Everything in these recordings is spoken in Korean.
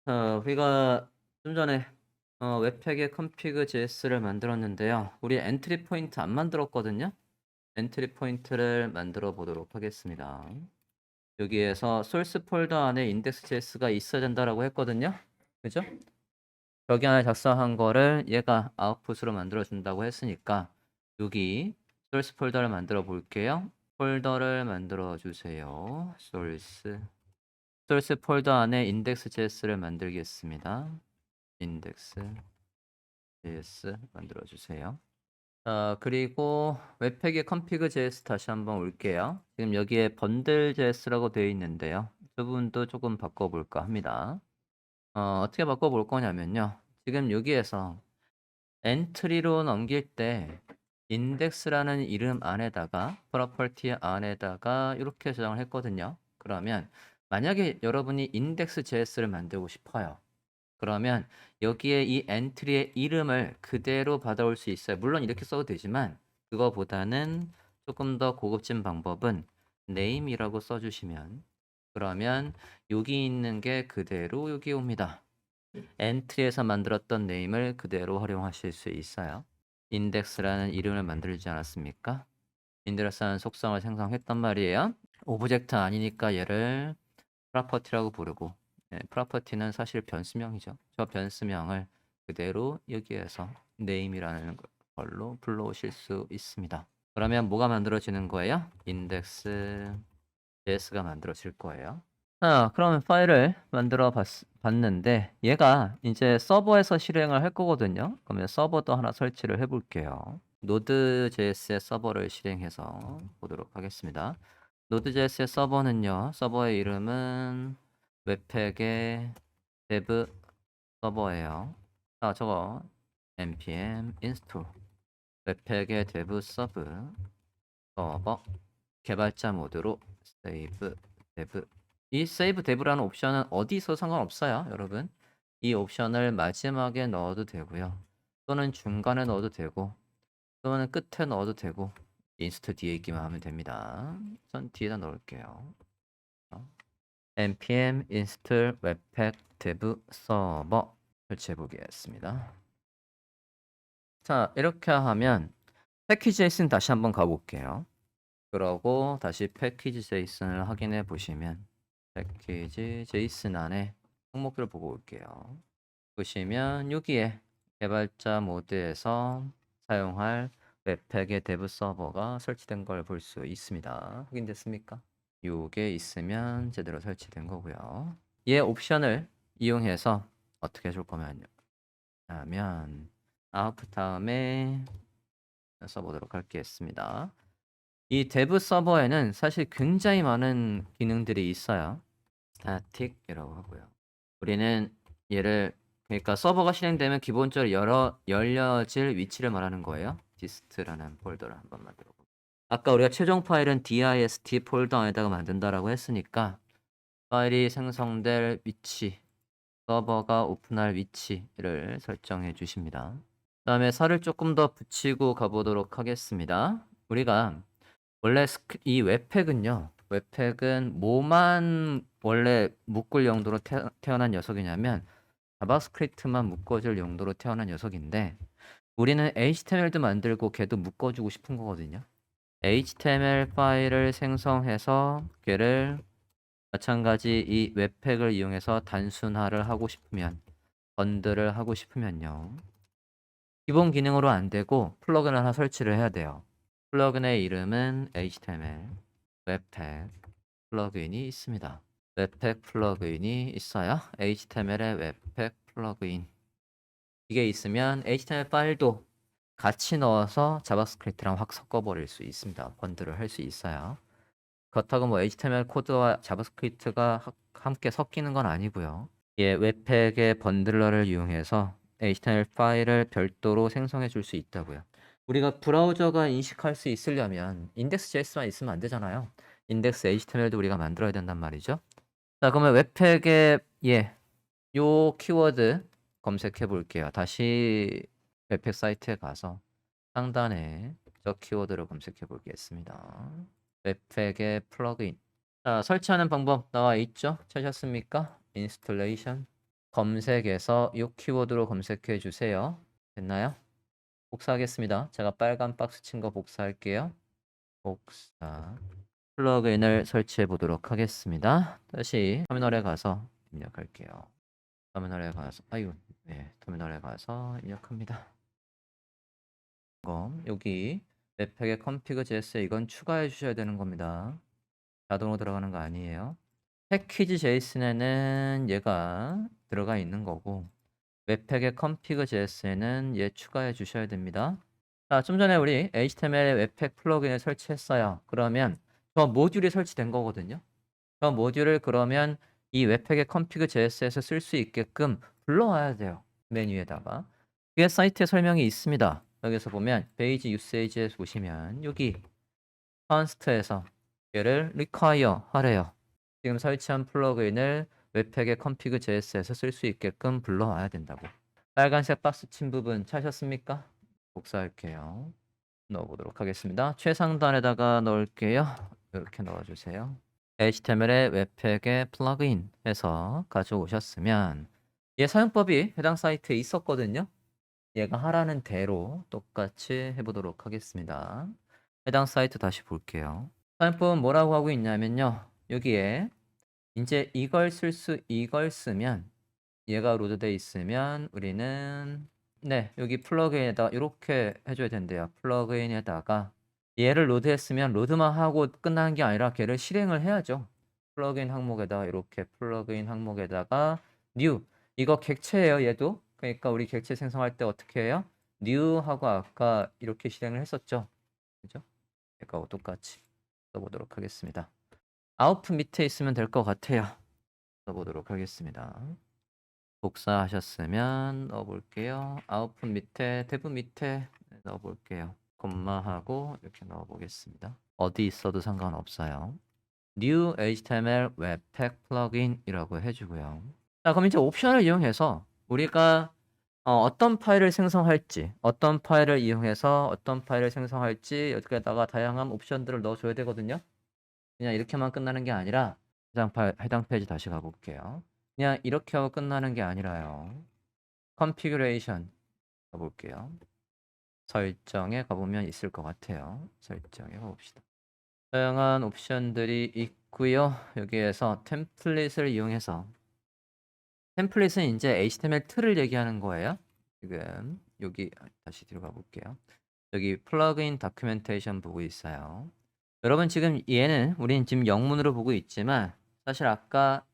우리가 좀 전에 웹팩의 config JS를 만들었는데요. 우리 엔트리 포인트 안 만들었거든요. 엔트리 포인트를 만들어 보도록 하겠습니다. 여기에서 소스 폴더 안에 index.js가 있어야 된다라고 했거든요. 그죠? 여기 안에 작성한 거를 얘가 아웃풋으로 만들어 준다고 했으니까 여기 소스 폴더를 만들어 볼게요. 폴더를 만들어 주세요. 소스 폴더 안에 index.js를 만들겠습니다. index.js 만들어 주세요. 그리고 웹팩의 config.js 다시 한번 올게요. 지금 여기에 bundle.js라고 되어 있는데요. 이 부분도 조금 바꿔볼까 합니다. 어떻게 바꿔볼 거냐면요. 지금 여기에서 엔트리로 넘길 때 index라는 이름 안에다가 property 안에다가 이렇게 저장을 했거든요. 그러면 만약에 여러분이 index.js를 만들고 싶어요. 그러면 여기에 이 엔트리의 이름을 그대로 받아올 수 있어요. 물론 이렇게 써도 되지만 그거보다는 조금 더 고급진 방법은 name이라고 써주시면 그러면 여기 있는 게 그대로 여기 옵니다. 엔트리에서 만들었던 name을 그대로 활용하실 수 있어요. index라는 이름을 만들지 않았습니까? index라는 속성을 생성했단 말이에요. 오브젝트 아니니까 얘를 property라고 부르고 property는 사실 변수명이죠. 저 변수명을 그대로 여기에서 name이라는 걸로 불러오실 수 있습니다. 그러면 뭐가 만들어지는 거예요? index.js가 만들어질 거예요. 그러면 파일을 봤는데 얘가 이제 서버에서 실행을 할 거거든요. 그러면 서버도 하나 설치를 해볼게요. Node.js의 서버를 실행해서 보도록 하겠습니다. Node.js의 서버는요. 서버의 이름은 웹팩의 dev 서버예요. 저거 npm install 웹팩의 dev 서버 개발자 모드로 save dev 이 save dev라는 옵션은 어디서 상관없어요, 여러분. 이 옵션을 마지막에 넣어도 되고요. 또는 중간에 넣어도 되고 또는 끝에 넣어도 되고 인스트 뒤에 있기만 하면 됩니다. 전 뒤에다 넣을게요. npm install webpack dev server 설치해 보겠습니다. 자, 이렇게 하면 패키지 JSON 다시 한번 가볼게요. 그러고 다시 패키지 JSON을 확인해 보시면 패키지 JSON 안에 항목들을 보고 올게요. 보시면 여기에 개발자 모드에서 사용할 웹팩의 데브 서버가 설치된 걸 볼 수 있습니다. 확인됐습니까? 요게 있으면 제대로 설치된 거고요. 얘 옵션을 이용해서 어떻게 해줄 거면요. 하면 아웃풋 다음에 써보도록 하겠습니다. 이 데브 서버에는 사실 굉장히 많은 기능들이 있어요. static이라고 하고요. 우리는 얘를 그러니까 서버가 실행되면 기본적으로 열려질 위치를 말하는 거예요. dist라는 폴더를 한번 만들어 볼게요. 아까 우리가 최종 파일은 dist 폴더 안에다가 만든다라고 했으니까 파일이 생성될 위치, 서버가 오픈할 위치를 설정해 주십니다. 그다음에 살을 조금 더 붙이고 가보도록 하겠습니다. 우리가 원래 이 웹팩은 뭐만 원래 묶을 용도로 태어난 녀석이냐면 자바스크립트만 묶어줄 용도로 태어난 녀석인데 우리는 HTML도 만들고 걔도 묶어주고 싶은 거거든요. HTML 파일을 생성해서 걔를 마찬가지 이 웹팩을 이용해서 단순화를 하고 싶으면 번들을 하고 싶으면요. 기본 기능으로 안 되고 플러그인 하나 설치를 해야 돼요. 플러그인의 이름은 HTML 웹팩 플러그인이 있습니다. 웹팩 플러그인이 있어요. HTML의 웹팩 플러그인. 이게 있으면 HTML 파일도 같이 넣어서 자바스크립트랑 확 섞어버릴 수 있습니다. 번들을 할 수 있어요. 그렇다고 뭐 HTML 코드와 자바스크립트가 함께 섞이는 건 아니고요. 예, 웹팩의 번들러를 이용해서 HTML 파일을 별도로 생성해 줄 수 있다고요. 우리가 브라우저가 인식할 수 있으려면 index.js만 있으면 안 되잖아요. index HTML도 우리가 만들어야 된단 말이죠. 자, 그러면 웹팩에 요 키워드 검색해 볼게요. 다시 웹팩 사이트에 가서 상단에 저 키워드를 검색해 보겠습니다. 웹팩의 플러그인. 자, 설치하는 방법 나와 있죠? 찾았습니까? 인스톨레이션. 검색에서 이 키워드로 검색해 주세요. 됐나요? 복사하겠습니다. 제가 빨간 박스 친 거 복사할게요. 복사. 플러그인을 설치해 보도록 하겠습니다. 다시 터미널에 가서 입력할게요. 터미널에 가서 터미널에 가서 입력합니다. 여기 웹팩의 config.js에 이건 추가해 주셔야 되는 겁니다. 자동으로 들어가는 거 아니에요. 패키지 JSON에는 얘가 들어가 있는 거고 웹팩의 config.js에는 얘 추가해 주셔야 됩니다. 자, 좀 전에 우리 HTML 웹팩 플러그인을 설치했어요. 그러면 저 모듈이 설치된 거거든요. 저 모듈을 그러면 이 웹팩의 config.js에서 쓸 수 있게끔 불러와야 돼요. 메뉴에다가. 뒤에 사이트에 설명이 있습니다. 여기서 보면 페이지 유세이지에 보시면 여기 const에서 얘를 require 하래요. 지금 설치한 플러그인을 웹팩의 config.js에서 쓸 수 있게끔 불러와야 된다고. 빨간색 박스 친 부분 찾으셨습니까? 복사할게요. 넣어보도록 하겠습니다. 최상단에다가 넣을게요. 이렇게 넣어주세요. HTML의 웹팩의 플러그인 해서 가져오셨으면 얘 사용법이 해당 사이트에 있었거든요. 얘가 하라는 대로 똑같이 해보도록 하겠습니다. 해당 사이트 다시 볼게요. 사용법은 뭐라고 하고 있냐면요. 여기에 이제 이걸 쓰면 얘가 로드돼 있으면 우리는 여기 플러그인에다 이렇게 해줘야 된대요. 플러그인에다가 얘를 로드했으면 로드만 하고 끝나는 게 아니라 걔를 실행을 해야죠. 플러그인 항목에다가 이렇게 플러그인 항목에다가 new 이거 객체예요. 얘도 그러니까 우리 객체 생성할 때 어떻게 해요? new 하고 아까 이렇게 실행을 했었죠. 그죠? 이거하고 똑같이 써보도록 하겠습니다. 아웃풋 밑에 있으면 될 것 같아요. 써보도록 하겠습니다. 복사하셨으면 넣어볼게요. 아웃풋 밑에 탭 밑에 넣어볼게요. 콤마하고 이렇게 넣어보겠습니다. 어디 있어도 상관없어요. New HTML Webpack Plugin이라고 해주고요. 자, 그럼 이제 옵션을 이용해서 우리가 어떤 파일을 생성할지, 어떤 파일을 이용해서 어떤 파일을 생성할지 여기에다가 다양한 옵션들을 넣어줘야 되거든요. 그냥 이렇게만 끝나는 게 아니라 해당 페이지 다시 가볼게요. 그냥 이렇게 하고 끝나는 게 아니라요. 컨피규레이션 가볼게요. 설정에 가보면 있을 것 같아요. 설정에 가봅시다. 다양한 옵션들이 있고요. 여기에서 템플릿을 이용해서 템플릿은 이제 HTML 틀을 얘기하는 거예요. 지금 여기 다시 뒤로 가볼게요. 여기 플러그인 다큐멘테이션 보고 있어요. 여러분 지금 얘는 우린 지금 영문으로 보고 있지만 사실 아까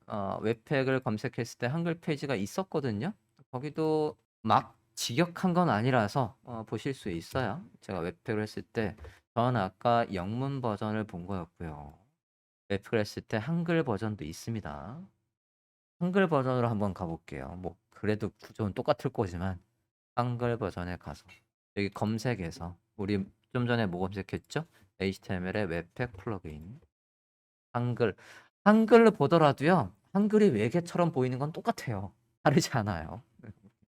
웹팩을 검색했을 때 한글 페이지가 있었거든요. 거기도 막 직역한 건 아니라서 보실 수 있어요. 제가 웹팩을 했을 때 저는 아까 영문 버전을 본 거였고요. 웹팩을 했을 때 한글 버전도 있습니다. 한글 버전으로 한번 가볼게요. 뭐 그래도 구조는 똑같을 거지만 한글 버전에 가서 여기 검색에서 우리 좀 전에 뭐 검색했죠? HTML의 웹팩 플러그인 한글로 보더라도요. 한글이 외계처럼 보이는 건 똑같아요. 다르지 않아요.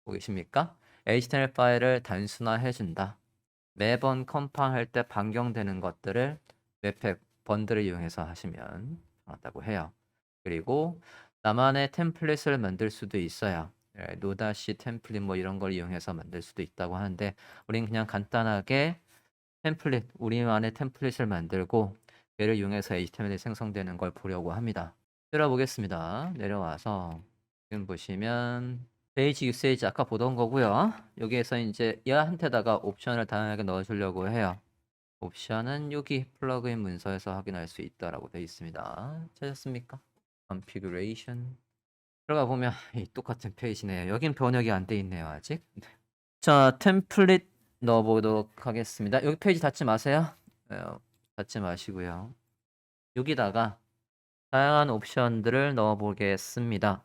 보이십니까? HTML 파일을 단순화해준다. 매번 컴파일할 때 변경되는 것들을 웹팩 번들을 이용해서 하시면 맞다고 해요. 그리고 나만의 템플릿을 만들 수도 있어요. 노다시 템플릿 뭐 이런 걸 이용해서 만들 수도 있다고 하는데 우린 그냥 간단하게 템플릿, 우리만의 템플릿을 만들고 얘를 이용해서 HTML이 생성되는 걸 보려고 합니다. 들어보겠습니다. 내려와서 지금 보시면 페이지 유세이지 아까 보던 거고요. 여기에서 이제 얘한테다가 옵션을 다양하게 넣어주려고 해요. 옵션은 여기 플러그인 문서에서 확인할 수 있다라고 되어 있습니다. 찾았습니까? configuration 들어가 보면 똑같은 페이지네요. 여긴 번역이 안 돼 있네요 아직. 자, 템플릿 넣어보도록 하겠습니다. 여기 페이지 닫지 마세요. 닫지 마시고요. 여기다가 다양한 옵션들을 넣어보겠습니다.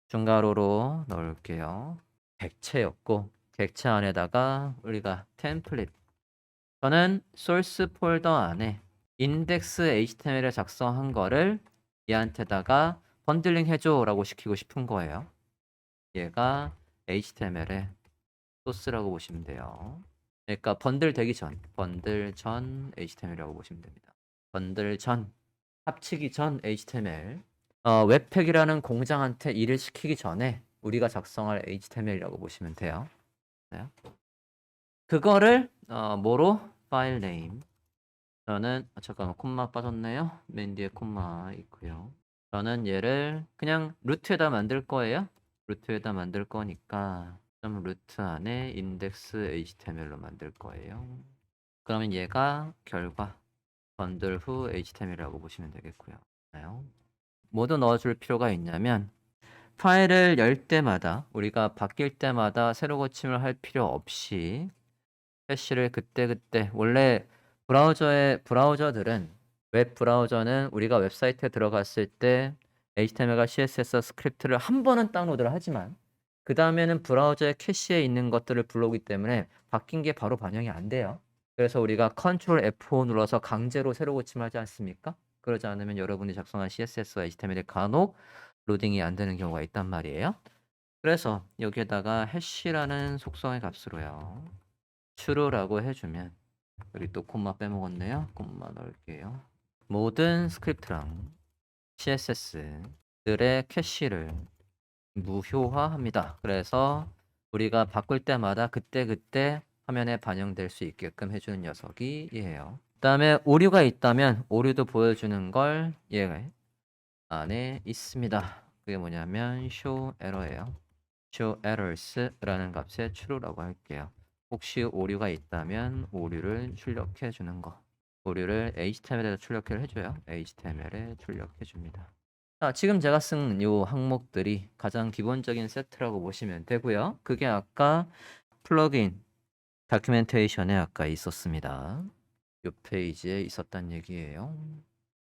중괄호로 넣을게요. 객체였고 객체 안에다가 우리가 템플릿 저는 소스 폴더 안에 인덱스 HTML을 작성한 거를 얘한테다가 번들링 해줘 라고 시키고 싶은 거예요. 얘가 HTML의 소스라고 보시면 돼요. 그러니까 번들 전 HTML이라고 보시면 됩니다. 번들 전 합치기 전 HTML 웹팩이라는 공장한테 일을 시키기 전에 우리가 작성할 HTML이라고 보시면 돼요. 네. 그거를 뭐로? 파일 네임. 저는 잠깐만 콤마 빠졌네요. 맨 뒤에 콤마 있고요. 저는 얘를 그냥 루트에다 만들 거예요. 루트에다 만들 거니까 좀 루트 안에 인덱스 HTML로 만들 거예요. 그러면 얘가 결과 번들 후 HTML이라고 보시면 되겠고요. 모두 넣어줄 필요가 있냐면 파일을 열 때마다 우리가 바뀔 때마다 새로 고침을 할 필요 없이 해시를 그때그때 원래 브라우저들은 웹 브라우저는 우리가 웹사이트에 들어갔을 때 HTML과 CSS 스크립트를 한 번은 다운로드를 하지만 그 다음에는 브라우저의 캐시에 있는 것들을 불러오기 때문에 바뀐 게 바로 반영이 안 돼요. 그래서 우리가 Ctrl F5 눌러서 강제로 새로 고침하지 않습니까? 그러지 않으면 여러분이 작성한 CSS와 HTML이 간혹 로딩이 안 되는 경우가 있단 말이에요. 그래서 여기에다가 해시라는 속성의 값으로요. true라고 해주면 여기 또 콤마 빼먹었네요. 콤마 넣을게요. 모든 스크립트랑 CSS들의 캐시를 무효화합니다. 그래서 우리가 바꿀 때마다 그때그때 화면에 반영될 수 있게끔 해주는 녀석이 얘예요. 그 다음에 오류가 있다면 오류도 보여주는 걸 얘 안에 있습니다. 그게 뭐냐면 show error예요. show errors라는 값에 true라고 할게요. 혹시 오류가 있다면 오류를 출력해 주는 거. 오류를 HTML에 출력을 해줘요. HTML에 출력해 줍니다. 자, 지금 제가 쓴 이 항목들이 가장 기본적인 세트라고 보시면 되고요. 그게 아까 플러그인 다큐멘테이션에 아까 있었습니다. 이 페이지에 있었단 얘기예요.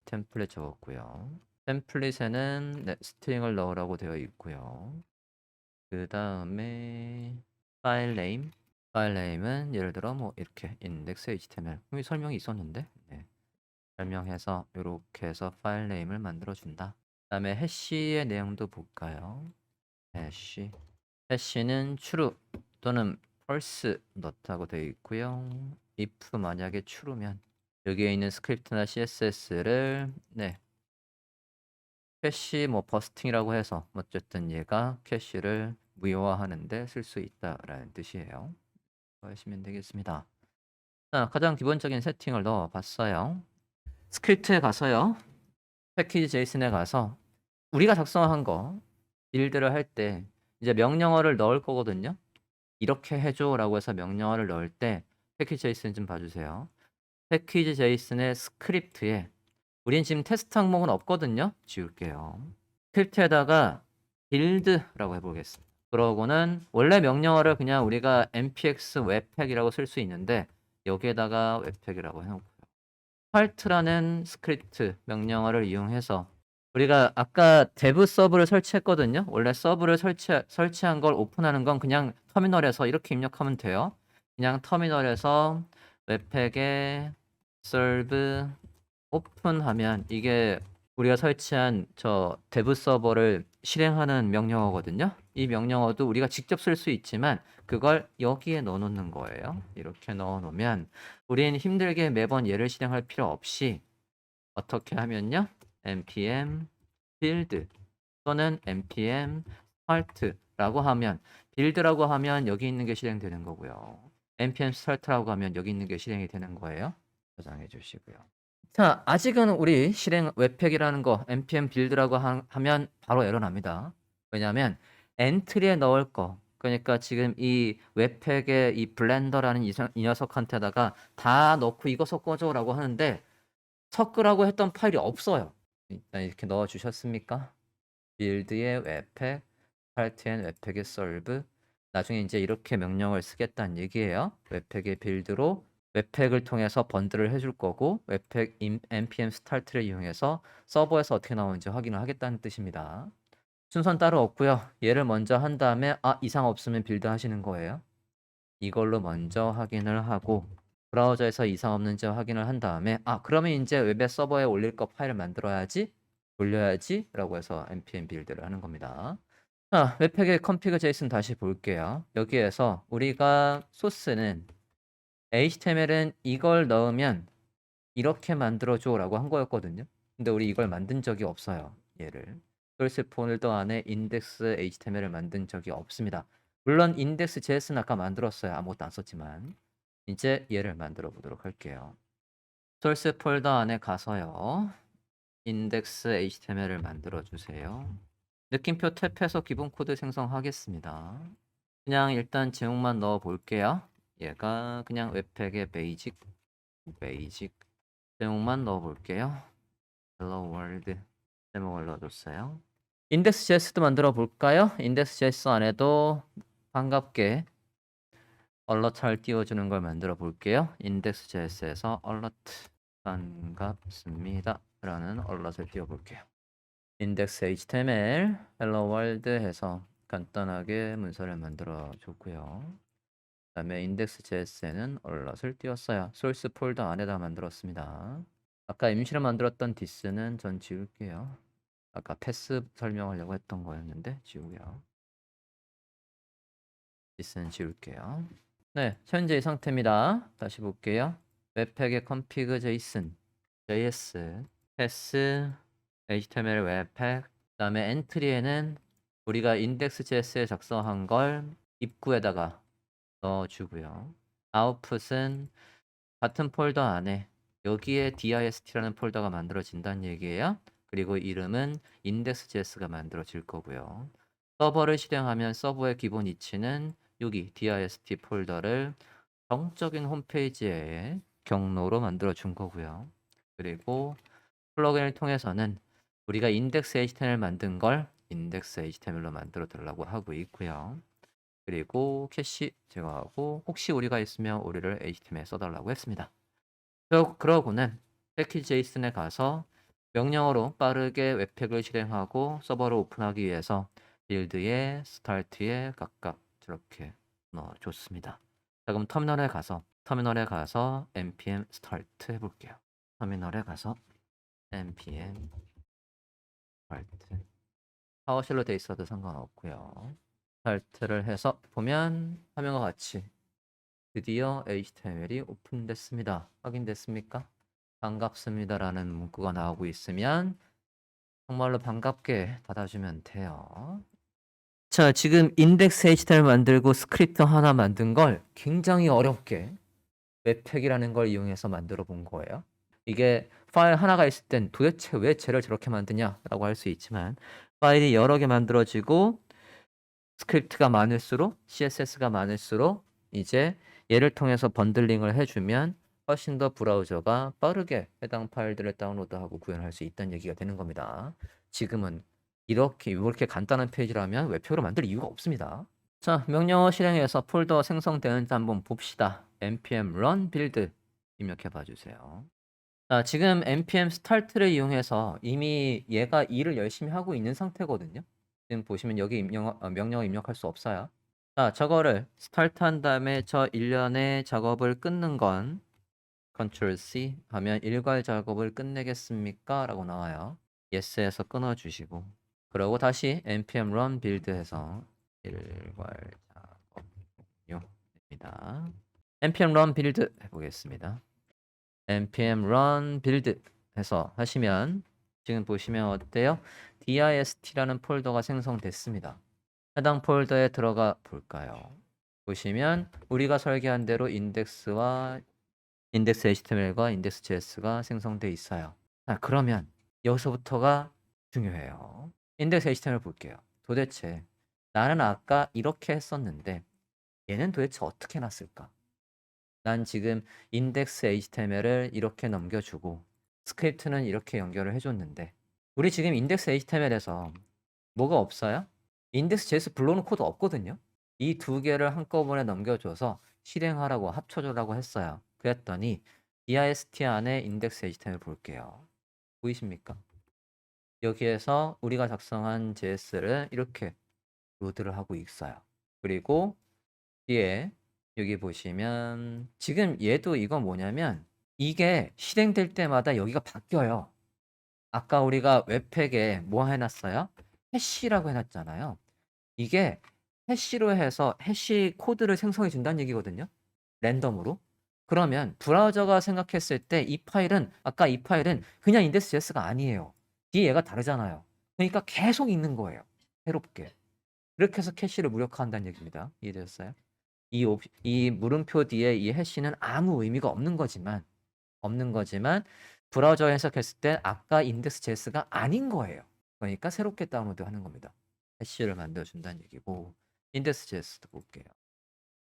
템플릿 적었고요. 템플릿에는 스트링을 넣으라고 되어 있고요. 그 다음에 파일 네임은 예를 들어 뭐 이렇게 index html 여기 설명이 있었는데 네. 설명해서 이렇게 해서 파일 네임을 만들어 준다. 그 다음에 해시의 내용도 볼까요? 해시는 true 또는 false 넣다고 되어 있고요. if 만약에 true면 여기에 있는 스크립트나 css를 캐시 뭐 버스팅이라고 해서 어쨌든 얘가 캐시를 무효화하는데 쓸 수 있다라는 뜻이에요. 하시면 되겠습니다. 자, 가장 기본적인 세팅을 넣어 봤어요. 스크립트에 가서요. 패키지 제이슨에 가서 우리가 작성한 거 빌드를 할 때 이제 명령어를 넣을 거거든요. 이렇게 해줘라고 해서 명령어를 넣을 때 패키지 제이슨 좀 봐주세요. 패키지 제이슨의 스크립트에 우린 지금 테스트 항목은 없거든요. 지울게요. 스크립트에다가 빌드라고 해보겠습니다. 그러고는 원래 명령어를 그냥 우리가 npx 웹팩이라고 쓸 수 있는데 여기에다가 웹팩이라고 해놓고요. 파트라는 스크립트 명령어를 이용해서 우리가 아까 dev 서브를 설치했거든요. 원래 서브를 설치한 걸 오픈하는 건 그냥 터미널에서 이렇게 입력하면 돼요. 그냥 터미널에서 웹팩에 serve 오픈하면 이게 우리가 설치한 저 데브 서버를 실행하는 명령어거든요. 이 명령어도 우리가 직접 쓸 수 있지만 그걸 여기에 넣어 놓는 거예요. 이렇게 넣어 놓으면 우린 힘들게 매번 얘를 실행할 필요 없이 어떻게 하면요. npm build 또는 npm start라고 하면 build라고 하면 여기 있는 게 실행되는 거고요. npm start라고 하면 여기 있는 게 실행이 되는 거예요. 저장해 주시고요. 자, 아직은 우리 실행 웹팩이라는 거 npm 빌드라고 하면 바로 에러 납니다. 왜냐하면 엔트리에 넣을 거 그러니까 지금 이 웹팩의 이 블렌더라는 이 녀석한테다가 다 넣고 이거 섞어줘 라고 하는데 섞으라고 했던 파일이 없어요. 일단 이렇게 넣어 주셨습니까? 빌드의 웹팩, 파트엔 웹팩의 solve 나중에 이제 이렇게 명령을 쓰겠다는 얘기예요. 웹팩의 빌드로 웹팩을 통해서 번들을 해줄 거고 웹팩 npm start를 이용해서 서버에서 어떻게 나오는지 확인을 하겠다는 뜻입니다. 순서는 따로 없고요. 얘를 먼저 한 다음에 이상 없으면 빌드 하시는 거예요. 이걸로 먼저 확인을 하고 브라우저에서 이상 없는지 확인을 한 다음에 그러면 이제 웹의 서버에 올릴 거 파일을 만들어야지 돌려야지 라고 해서 npm 빌드를 하는 겁니다. 자, 웹팩의 config json 다시 볼게요. 여기에서 우리가 소스는 HTML은 이걸 넣으면 이렇게 만들어줘 라고 한 거였거든요. 근데 우리 이걸 만든 적이 없어요. 얘를. 소스 폴더 안에 인덱스 HTML을 만든 적이 없습니다. 물론 인덱스 JS는 아까 만들었어요. 아무것도 안 썼지만. 이제 얘를 만들어 보도록 할게요. 소스 폴더 안에 가서요. 인덱스 HTML을 만들어 주세요. 느낌표 탭에서 기본 코드 생성하겠습니다. 그냥 일단 제목만 넣어 볼게요. 얘가 그냥 웹팩의 베이직 제목만 넣어 볼게요. Hello World 제목을 넣어줬어요. index.js도 만들어 볼까요? index.js 안에도 반갑게 alert 잘 띄워주는 걸 만들어 볼게요. index.js에서 alert 반갑습니다 라는 alert을 띄워 볼게요. index html hello world 해서 간단하게 문서를 만들어 줬고요. 그 다음에 index.js에는 alert을 띄웠어요. source 폴더 안에다 만들었습니다. 아까 임시로 만들었던 this는 전 지울게요. 아까 패스 설명하려고 했던 거였는데 지우고요. this는 지울게요. 네, 현재 이 상태입니다. 다시 볼게요. 웹팩의 config json, js, 패스, html 웹팩, 그 다음에 엔트리에는 우리가 index.js에 작성한 걸 입구에다가 넣어주고요. 아웃풋은 같은 폴더 안에 여기에 dist라는 폴더가 만들어진다는 얘기예요. 그리고 이름은 index.js가 만들어질 거고요. 서버를 실행하면 서버의 기본 위치는 여기 dist 폴더를 정적인 홈페이지에 경로로 만들어 준 거고요. 그리고 플러그인을 통해서는 우리가 index html 만든 걸 index html로 만들어 달라고 하고 있고요. 그리고 캐시 제거하고 혹시 오류가 있으면 오류를 html에 써달라고 했습니다. 그러고는 패키지 JSON에 가서 명령어로 빠르게 웹팩을 실행하고 서버를 오픈하기 위해서 빌드에 스타트에 각각 저렇게 넣어줬습니다. 자, 그럼 터미널에 가서 npm start 해볼게요. 터미널에 가서 npm start 파워쉘로 돼 있어도 상관없고요. start를 해서 보면 화면과 같이 드디어 HTML이 오픈됐습니다. 확인됐습니까? 반갑습니다라는 문구가 나오고 있으면 정말로 반갑게 닫아주면 돼요. 자, 지금 인덱스 HTML 만들고 스크립트 하나 만든 걸 굉장히 어렵게 웹팩이라는 걸 이용해서 만들어 본 거예요. 이게 파일 하나가 있을 땐 도대체 왜 쟤를 저렇게 만드냐라고 할 수 있지만 파일이 여러 개 만들어지고 스크립트가 많을수록 CSS가 많을수록 이제 얘를 통해서 번들링을 해주면 훨씬 더 브라우저가 빠르게 해당 파일들을 다운로드하고 구현할 수 있다는 얘기가 되는 겁니다. 지금은 이렇게 간단한 페이지라면 웹팩으로 만들 이유가 없습니다. 자, 명령어 실행해서 폴더 생성되는지 한번 봅시다. npm run build 입력해 봐주세요. 자, 지금 npm start를 이용해서 이미 얘가 일을 열심히 하고 있는 상태거든요. 지금 보시면 여기 명령어 입력할 수 없어요. 자, 저거를 스타트 한 다음에 저 일련의 작업을 끊는 건 Ctrl C 하면 일괄 작업을 끝내겠습니까? 라고 나와요. Yes에서 끊어주시고 그러고 다시 npm run build 해서 일괄 작업 완료입니다. npm run build 해보겠습니다. npm run build 해서 하시면 지금 보시면 어때요? dist라는 폴더가 생성됐습니다. 해당 폴더에 들어가 볼까요? 보시면 우리가 설계한 대로 인덱스와 인덱스 HTML과 인덱스 JS가 생성돼 있어요. 자, 그러면 여기서부터가 중요해요. 인덱스 HTML 볼게요. 도대체 나는 아까 이렇게 했었는데 얘는 도대체 어떻게 놨을까? 난 지금 인덱스 HTML을 이렇게 넘겨주고 스크립트는 이렇게 연결을 해줬는데 우리 지금 인덱스 HTML에서 뭐가 없어요? 인덱스 JS 불러오는 코드 없거든요. 이 두 개를 한꺼번에 넘겨줘서 실행하라고 합쳐주라고 했어요. 그랬더니 dist 안에 인덱스 HTML 볼게요. 보이십니까? 여기에서 우리가 작성한 JS를 이렇게 로드를 하고 있어요. 그리고 뒤에 여기 보시면 지금 얘도 이거 뭐냐면 이게 실행될 때마다 여기가 바뀌어요. 아까 우리가 웹팩에 뭐 해놨어요? 해시라고 해놨잖아요. 이게 해시로 해서 해시 코드를 생성해 준다는 얘기거든요. 랜덤으로. 그러면 브라우저가 생각했을 때 이 파일은 아까 이 파일은 그냥 index.js가 아니에요. 뒤에 얘가 다르잖아요. 그러니까 계속 읽는 거예요, 새롭게. 그렇게 해서 캐시를 무력화한다는 얘기입니다. 이해되셨어요? 이 물음표 뒤에 이 해시는 아무 의미가 없는 거지만 브라우저에 해석했을 때 아까 index.js가 아닌 거예요. 그러니까 새롭게 다운로드하는 겁니다. 해시를 만들어준다는 얘기고 index.js도 볼게요.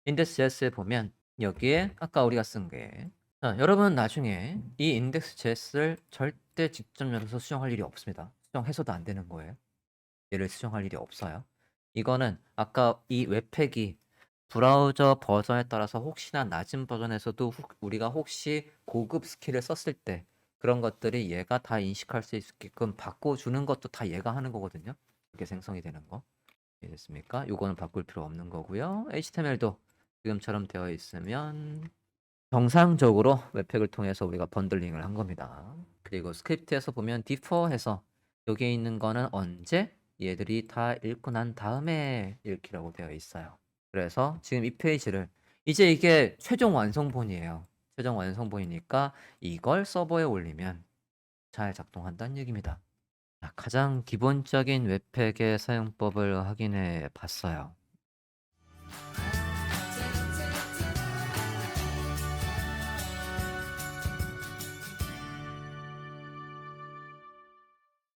index.js에 보면 여기에 아까 우리가 쓴 게 여러분 나중에 이 index.js를 절대 직접 열어서 수정할 일이 없습니다. 수정해서도 안 되는 거예요. 얘를 수정할 일이 없어요. 이거는 아까 이 웹팩이 브라우저 버전에 따라서 혹시나 낮은 버전에서도 우리가 혹시 고급 스킬을 썼을 때 그런 것들이 얘가 다 인식할 수 있게끔 바꿔주는 것도 다 얘가 하는 거거든요. 이렇게 생성이 되는 거. 이해됐습니까? 요거는 바꿀 필요 없는 거고요. HTML도 지금처럼 되어 있으면 정상적으로 웹팩을 통해서 우리가 번들링을 한 겁니다. 그리고 스크립트에서 보면 디퍼해서 여기에 있는 거는 언제 얘들이 다 읽고 난 다음에 읽기라고 되어 있어요. 그래서 지금 이 페이지를 이제 이게 최종 완성본이에요. 최종 완성본이니까 이걸 서버에 올리면 잘 작동한다는 얘기입니다. 가장 기본적인 웹팩의 사용법을 확인해 봤어요.